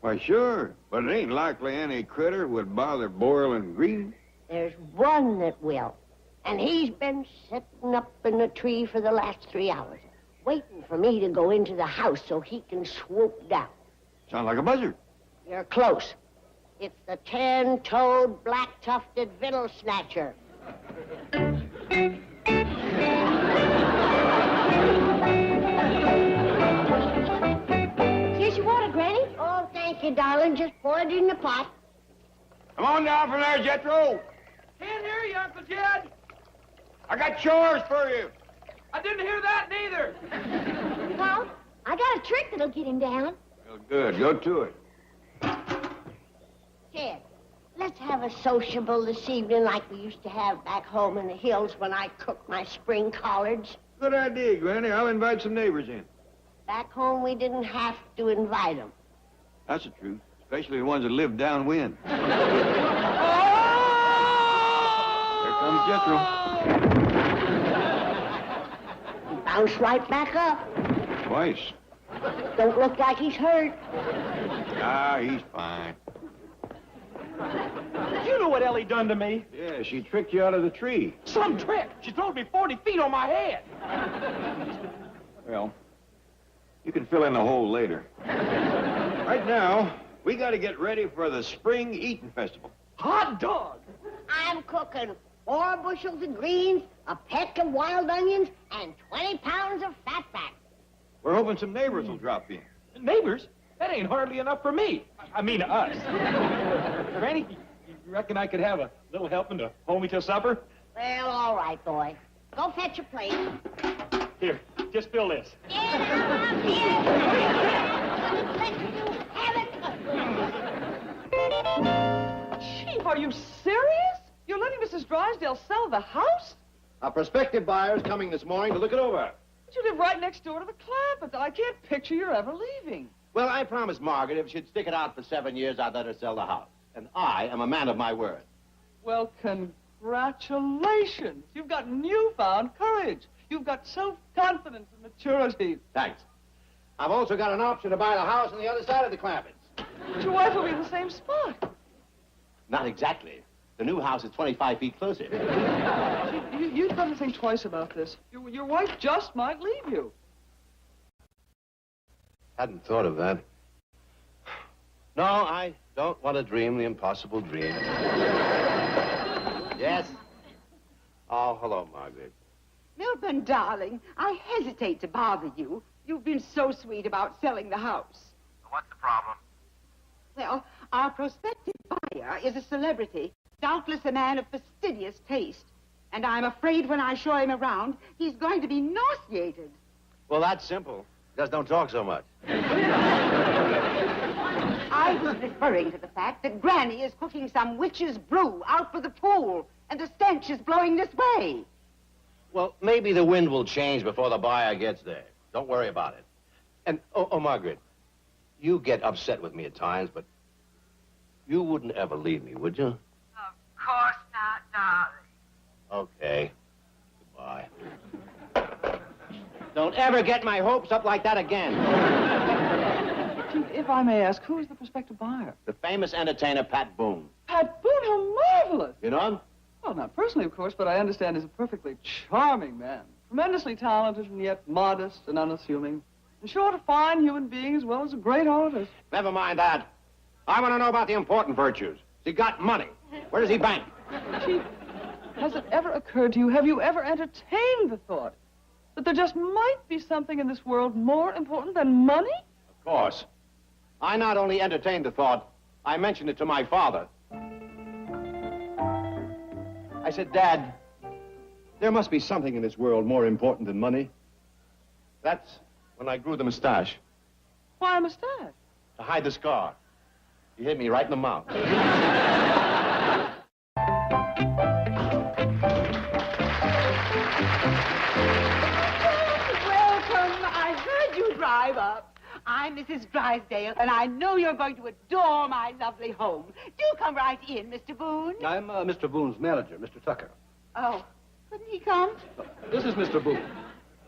Why, sure, but it ain't likely any critter would bother boiling greens. There's one that will. And he's been sitting up in the tree for the last 3 hours, waiting for me to go into the house so he can swoop down. Sound like a buzzard. You're close. It's the 10-toed, black-tufted fiddle snatcher. Here's your water, Granny. Oh, thank you, darling. Just pour it in the pot. Come on down from there, Jethro. Can't hear you, Uncle Jed. I got chores for you. I didn't hear that neither. Well, I got a trick that'll get him down. Well, good. Go to it. Ted, let's have a sociable this evening like we used to have back home in the hills when I cooked my spring collards. Good idea, Granny. I'll invite some neighbors in. Back home, we didn't have to invite them. That's the truth, especially the ones that live downwind. Here comes Jethro. He bounced right back up. Twice. Don't look like he's hurt. Ah, he's fine. You know what Ellie done to me? Yeah, she tricked you out of the tree. Some trick. She throwed me 40 feet on my head. Well, you can fill in the hole later. Right now, we got to get ready for the Spring Eating Festival. Hot dog. I'm cooking 4 bushels of greens, a peck of wild onions, and 20 pounds of fatback. We're hoping some neighbors will drop in. Neighbors? That ain't hardly enough for me. I mean, us. Granny, you reckon I could have a little helping to hold me till supper? Well, all right, boy. Go fetch a plate. Here, just fill this. Yeah, here. Let you have it. Chief, are you serious? You're letting Mrs. Drysdale sell the house? A prospective buyer is coming this morning to look it over. But you live right next door to the Clampetts. I can't picture you ever leaving. Well, I promised Margaret if she'd stick it out for 7 years, I'd let her sell the house. And I am a man of my word. Well, congratulations. You've got newfound courage. You've got self-confidence and maturity. Thanks. I've also got an option to buy the house on the other side of the Clampetts. But your wife will be in the same spot. Not exactly. The new house is 25 feet closer. You'd better think twice about this. Your wife just might leave you. Hadn't thought of that. No, I don't want to dream the impossible dream. Yes? Oh, hello, Margaret. Milburn, darling, I hesitate to bother you. You've been so sweet about selling the house. What's the problem? Well, our prospective buyer is a celebrity, doubtless a man of fastidious taste. And I'm afraid when I show him around, he's going to be nauseated. Well, that's simple. Just don't talk so much. I was referring to the fact that Granny is cooking some witch's brew out for the pool, and the stench is blowing this way. Well, maybe the wind will change before the buyer gets there. Don't worry about it. And, oh, Margaret, you get upset with me at times, but you wouldn't ever leave me, would you? Of course not, darling. Okay. Goodbye. Don't ever get my hopes up like that again. Chief, if I may ask, who is the prospective buyer? The famous entertainer, Pat Boone. Pat Boone, how marvelous! You know him? Well, not personally, of course, but I understand he's a perfectly charming man. Tremendously talented and yet modest and unassuming. In short, a fine human being as well as a great artist. Never mind that. I want to know about the important virtues. He got money. Where does he bank? Chief, has it ever occurred to you, have you ever entertained the thought that there just might be something in this world more important than money? Of course. I not only entertained the thought, I mentioned it to my father. I said, Dad, there must be something in this world more important than money. That's when I grew the mustache. Why a mustache? To hide the scar. He hit me right in the mouth. Welcome. I heard you drive up. I'm Mrs. Drysdale, and I know you're going to adore my lovely home. Do come right in, Mr. Boone. I'm Mr. Boone's manager, Mr. Tucker. Oh, couldn't he come? This is Mr. Boone.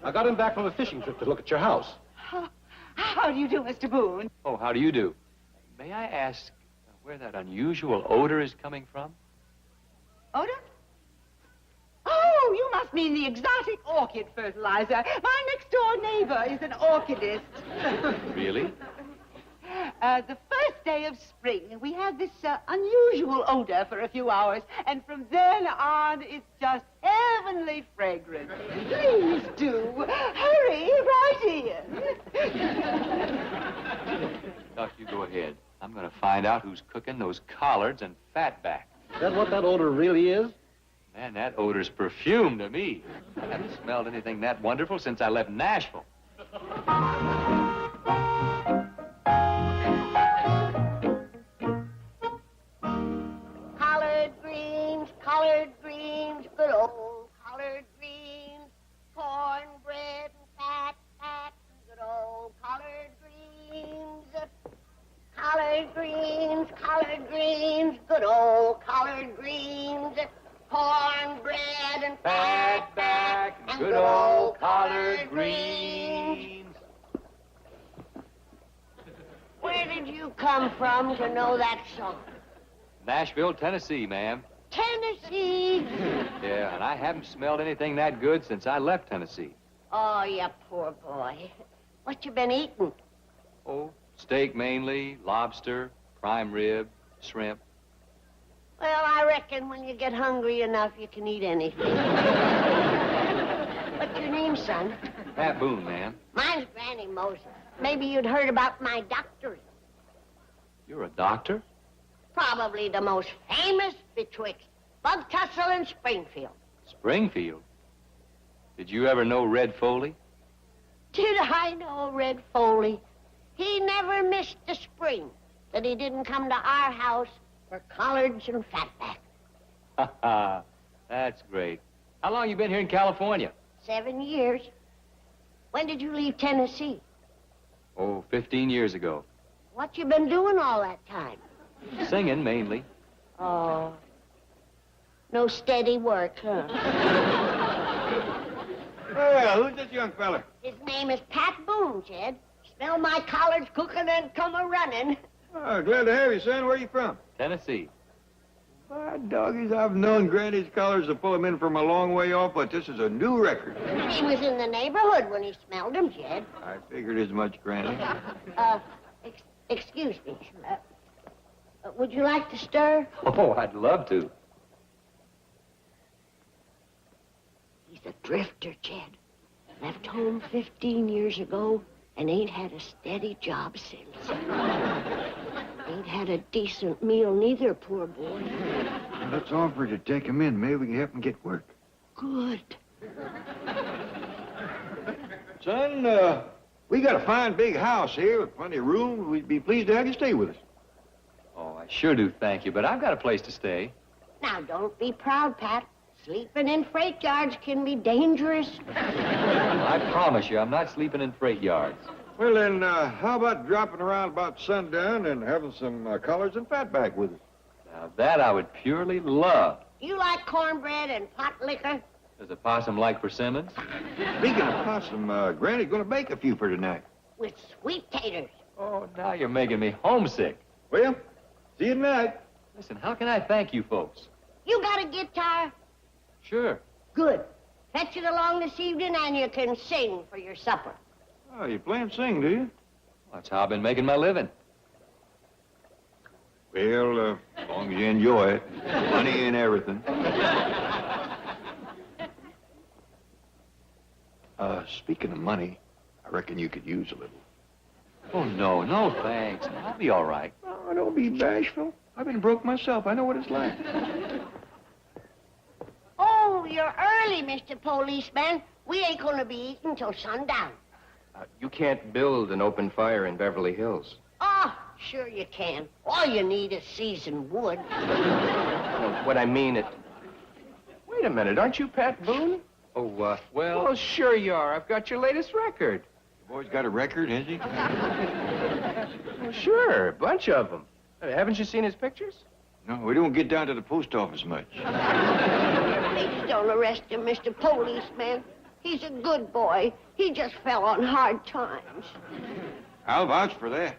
I got him back from a fishing trip to look at your house. How do you do, Mr. Boone? Oh, how do you do? May I ask where that unusual odor is coming from? Odor? Oh, you must mean the exotic orchid fertilizer. My next-door neighbor is an orchidist. Really? The first day of spring, we have this unusual odor for a few hours, and from then on, it's just heavenly fragrance. Please do. Hurry, right here. Doc, you go ahead. I'm going to find out who's cooking those collards and fatback. Is that what that odor really is? Man, that odor's perfume to me. I haven't smelled anything that wonderful since I left Nashville. Collard greens, good old collard greens, cornbread and fatback, good old collard greens. Collard greens, good old collard greens, cornbread and fatback, and good old collard greens. Where did you come from to know that song? Nashville, Tennessee, ma'am. Tennessee. Yeah, and I haven't smelled anything that good since I left Tennessee. Oh, you poor boy. What you been eating? Oh, steak mainly, lobster, prime rib, shrimp. Well, I reckon when you get hungry enough, you can eat anything. What's your name, son? Pat Boone, ma'am. Mine's Granny Moses. Maybe you'd heard about my doctorate. You're a doctor? Probably the most famous betwixt Bug Tussle and Springfield. Springfield? Did you ever know Red Foley? Did I know Red Foley? He never missed a spring that he didn't come to our house for collards and fatback. Ha ha, that's great. How long you been here in California? 7 years. When did you leave Tennessee? Oh, 15 years ago. What you been doing all that time? Singing, mainly. Oh. No steady work, huh? Well, who's this young fella? His name is Pat Boone, Jed. Smell my collards cooking and come a-running. Oh, glad to have you, son. Where you from? Tennessee. By doggies, I've known Granny's collars to pull them in from a long way off, but this is a new record. He was in the neighborhood when he smelled them, Jed. I figured as much, Granny. Excuse me. Would you like to stir? Oh, I'd love to. He's a drifter, Jed. Left home 15 years ago and ain't had a steady job since. Ain't had a decent meal neither, poor boy. Well, let's offer to take him in. Maybe we can help him get work. Good. Son, we got a fine big house here with plenty of room. We'd be pleased to have you stay with us. Oh, I sure do thank you, but I've got a place to stay. Now, don't be proud, Pat. Sleeping in freight yards can be dangerous. I promise you, I'm not sleeping in freight yards. Well, then, how about dropping around about sundown and having some collards and fatback with us? Now, that I would purely love. You like cornbread and pot liquor? Does a possum like persimmons? Speaking of possum, Granny's going to bake a few for tonight. With sweet taters. Oh, now you're making me homesick. Well, see you tonight. Listen, how can I thank you folks? You got a guitar? Sure. Good. Fetch it along this evening and you can sing for your supper. Oh, you play and sing, do you? That's how I've been making my living. Well, as long as you enjoy it. Money and everything. Speaking of money, I reckon you could use a little. Oh, no, thanks. I'll be all right. Oh, don't be bashful. I've been broke myself. I know what it's like. Oh, you're early, Mr. Policeman. We ain't gonna be eating till sundown. You can't build an open fire in Beverly Hills. Oh, sure you can. All you need is seasoned wood. No, what I mean, Wait a minute, aren't you Pat Boone? Oh, well, sure you are. I've got your latest record. The boy's got a record, has he? Well, sure, a bunch of them. Haven't you seen his pictures? No, we don't get down to the post office much. Please don't arrest him, Mr. Policeman. He's a good boy. He just fell on hard times. I'll vouch for that.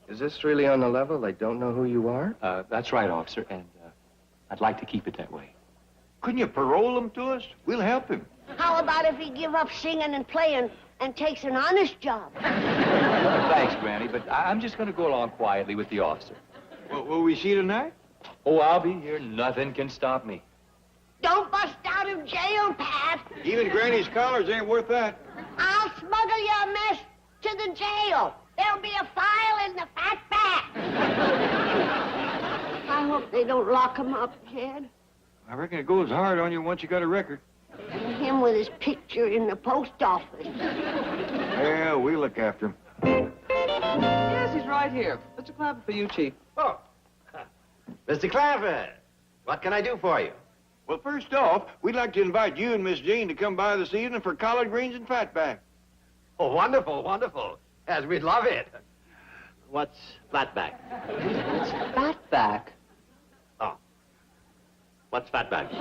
Is this really on the level? They don't know who you are? That's right, officer, and I'd like to keep it that way. Couldn't you parole him to us? We'll help him. How about if he give up singing and playing and takes an honest job? Thanks, Granny, but I'm just going to go along quietly with the officer. Will we see tonight? Oh, I'll be here. Nothing can stop me. Don't bust out of jail, Pat. Even Granny's collars ain't worth that. I'll smuggle you a mess to the jail. There'll be a file in the Fatback. I hope they don't lock him up, Jed. I reckon it goes hard on you once you got a record. And him with his picture in the post office. Well, we'll look after him. Yes, he's right here. Mr. Clapper for you, Chief. Oh. Mr. Clapper, what can I do for you? Well, first off, we'd like to invite you and Miss Jean to come by this evening for collard greens and fatback. Oh, wonderful, wonderful. Yes, we'd love it. What's fatback? Fatback. Oh. What's fatback?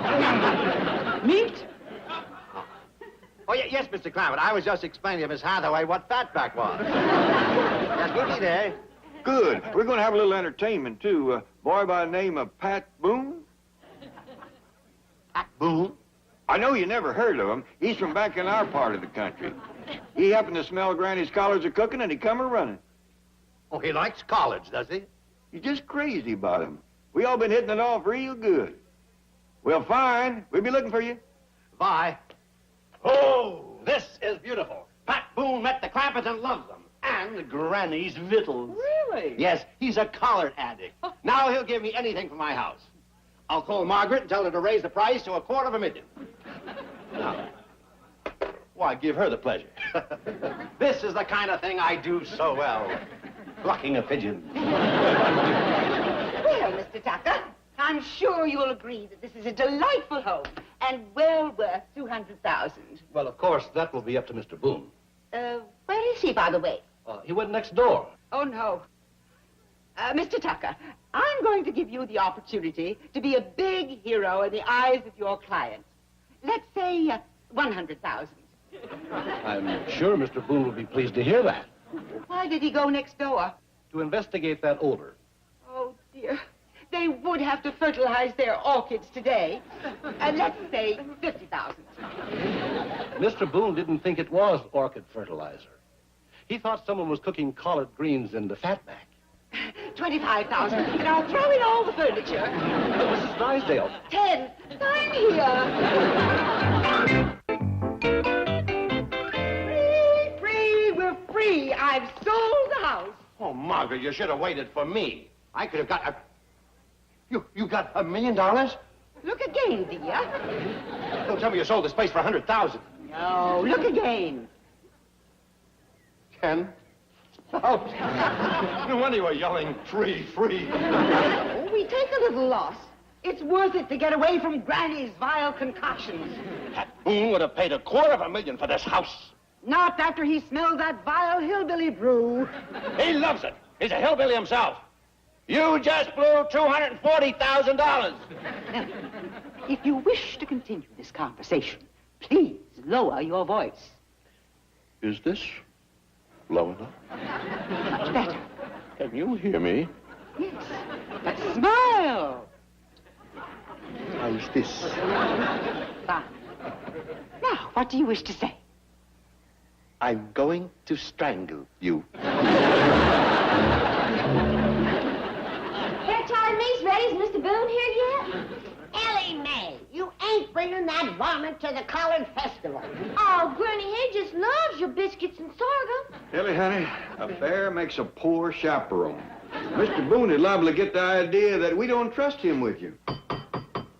Meat? Oh, yes, Mr. Clapper. I was just explaining to Miss Hathaway what fatback was. Yes, we'll be there. Good. We're going to have a little entertainment, too. A boy by the name of Pat Boone. Pat Boone? I know you never heard of him. He's from back in our part of the country. He happened to smell Granny's collars a-cooking, and he come a-running. Oh, he likes collards, does he? He's just crazy about him. We all been hitting it off real good. Well, fine. We'll be looking for you. Bye. Oh, this is beautiful. Pat Boone met the Clappers and loves them. And Granny's victuals. Really? Yes, he's a collard addict. Now he'll give me anything for my house. I'll call Margaret and tell her to raise the price to $250,000. Now, why, give her the pleasure. This is the kind of thing I do so well. Plucking a pigeon. Well, Mr. Tucker, I'm sure you'll agree that this is a delightful home and well worth $200,000. Well, of course, that will be up to Mr. Boone. Where is he, by the way? He went next door. Oh, no. Mr. Tucker, I'm going to give you the opportunity to be a big hero in the eyes of your client. Let's say $100,000. I'm sure Mr. Boone will be pleased to hear that. Why did he go next door? To investigate that odor. Oh, dear. They would have to fertilize their orchids today. Let's say $50,000. Mr. Boone didn't think it was orchid fertilizer. He thought someone was cooking collard greens in the fatback. $25,000, and I'll throw in all the furniture. Mrs. Drysdale. 10. I'm here. Free, we're free. I've sold the house. Oh, Margaret, you should have waited for me. I could have got a... You got $1 million? Look again, dear. Don't tell me you sold this place for $100,000. No, look again. 10? Oh, no wonder you were yelling, free, free. Oh, we take a little loss. It's worth it to get away from Granny's vile concoctions. Pat Boone would have paid $250,000 for this house. Not after he smelled that vile hillbilly brew. He loves it. He's a hillbilly himself. You just blew $240,000. If you wish to continue this conversation, please lower your voice. Is this low enough? Much better. Can you hear me? Yes. But smile. How's this? Fine. Now, what do you wish to say? I'm going to strangle you. Hairtie me's ready. Is Mr. Boone here yet? Ellie Mae, you ain't bringing that varmint to the Collard Festival. Oh, Granny, he just loves your biscuits and sorghum. Ellie, honey, a bear makes a poor chaperone. Mr. Boone is liable to get the idea that we don't trust him with you.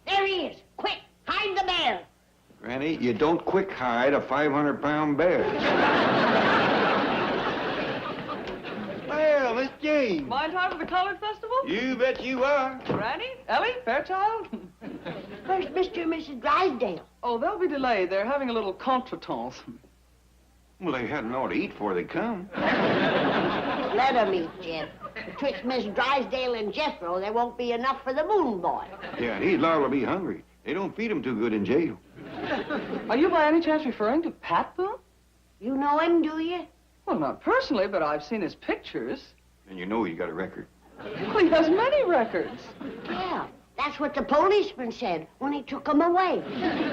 There he is. Quick, hide the bear. Granny, you don't quick hide a 500-pound bear. Well, Miss Jane. My time for the Collard Festival? You bet you are. Granny? Ellie? Fairchild? Where's Mr. and Mrs. Drysdale? Oh, they'll be delayed. They're having a little contretemps. Well, they hadn't ought to eat before they come. Let 'em eat, Jim. Betwixt Miss Drysdale and Jethro, there won't be enough for the Moon Boy. Yeah, he's liable to be hungry. They don't feed him too good in jail. Are you by any chance referring to Pat Boone? You know him, do you? Well, not personally, but I've seen his pictures. And you know he's got a record. Well, he has many records. Yeah, that's what the policeman said when he took him away.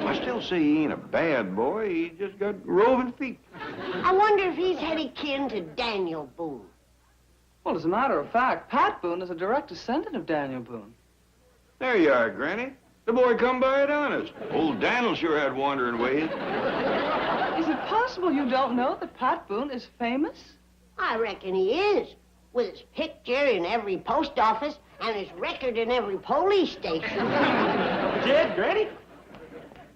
I still say he ain't a bad boy. He just got roving feet. I wonder if he's any kin to Daniel Boone. Well, as a matter of fact, Pat Boone is a direct descendant of Daniel Boone. There you are, Granny. The boy come by it honest. Old Daniel sure had wandering ways. Is it possible you don't know that Pat Boone is famous? I reckon he is, with his picture in every post office and his record in every police station. Jed, Granny?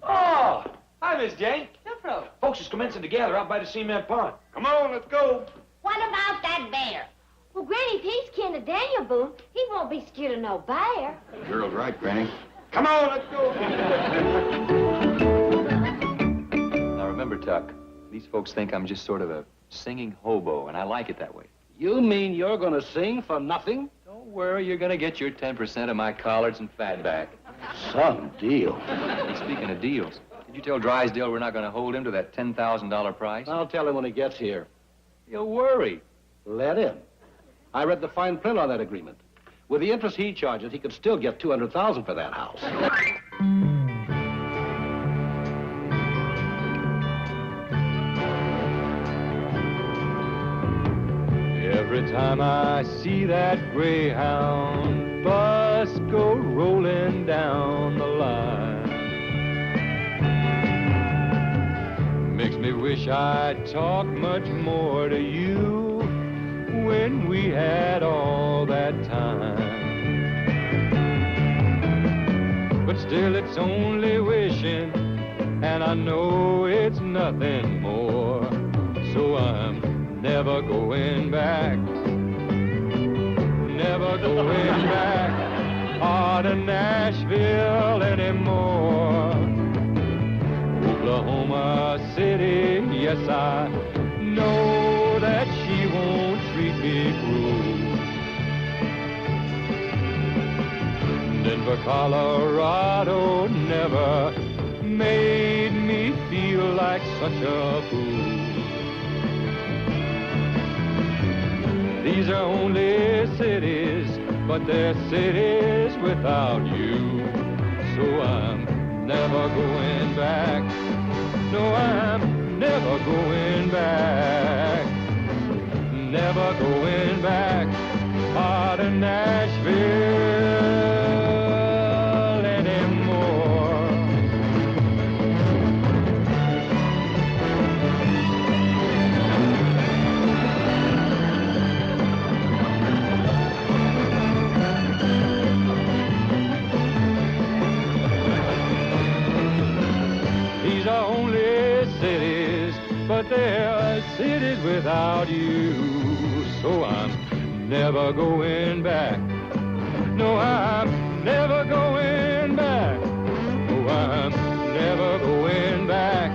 Oh, hi, Miss Jane. Jeffro. Folks is commencing to gather out by the cement pond. Come on, let's go. What about that bear? Well, Granny, if he's kin to Daniel Boone, he won't be scared of no bear. The girl's right, Granny. Come on, let's go. Now, remember, Tuck, these folks think I'm just sort of a singing hobo, and I like it that way. You mean you're going to sing for nothing? Don't worry, you're going to get your 10% of my collards and fatback. Some deal. Hey, speaking of deals, did you tell Drysdale we're not going to hold him to that $10,000 price? I'll tell him when he gets here. You'll worry. Let him. I read the fine print on that agreement. With the interest he charges, he could still get $200,000 for that house. Every time I see that Greyhound bus go rolling down the line, makes me wish I'd talk much more to you when we had all that time. But still it's only wishing, and I know it's nothing more. So I'm never going back, never going back to Nashville anymore. Oklahoma City, yes, I know that she won't treat me cruel. Denver, Colorado never made me feel like such a fool. These are only cities, but they're cities without you. So I'm never going back. No, I'm never going back. Never going back to Nashville anymore. These are only cities, but they're cities without you. So I'm never going back. No, I'm never going back. No, I'm never going back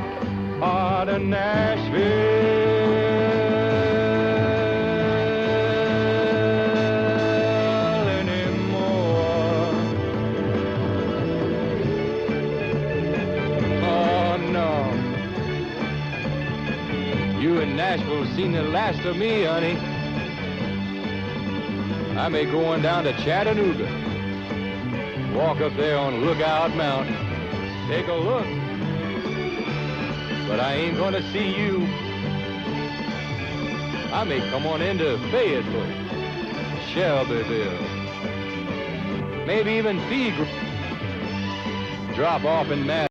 to Nashville anymore. Oh, no. You in Nashville seen the last of me, honey. I may go on down to Chattanooga, walk up there on Lookout Mountain, take a look, but I ain't gonna see you. I may come on into Fayetteville, Shelbyville, maybe even Feed, drop off in Madison.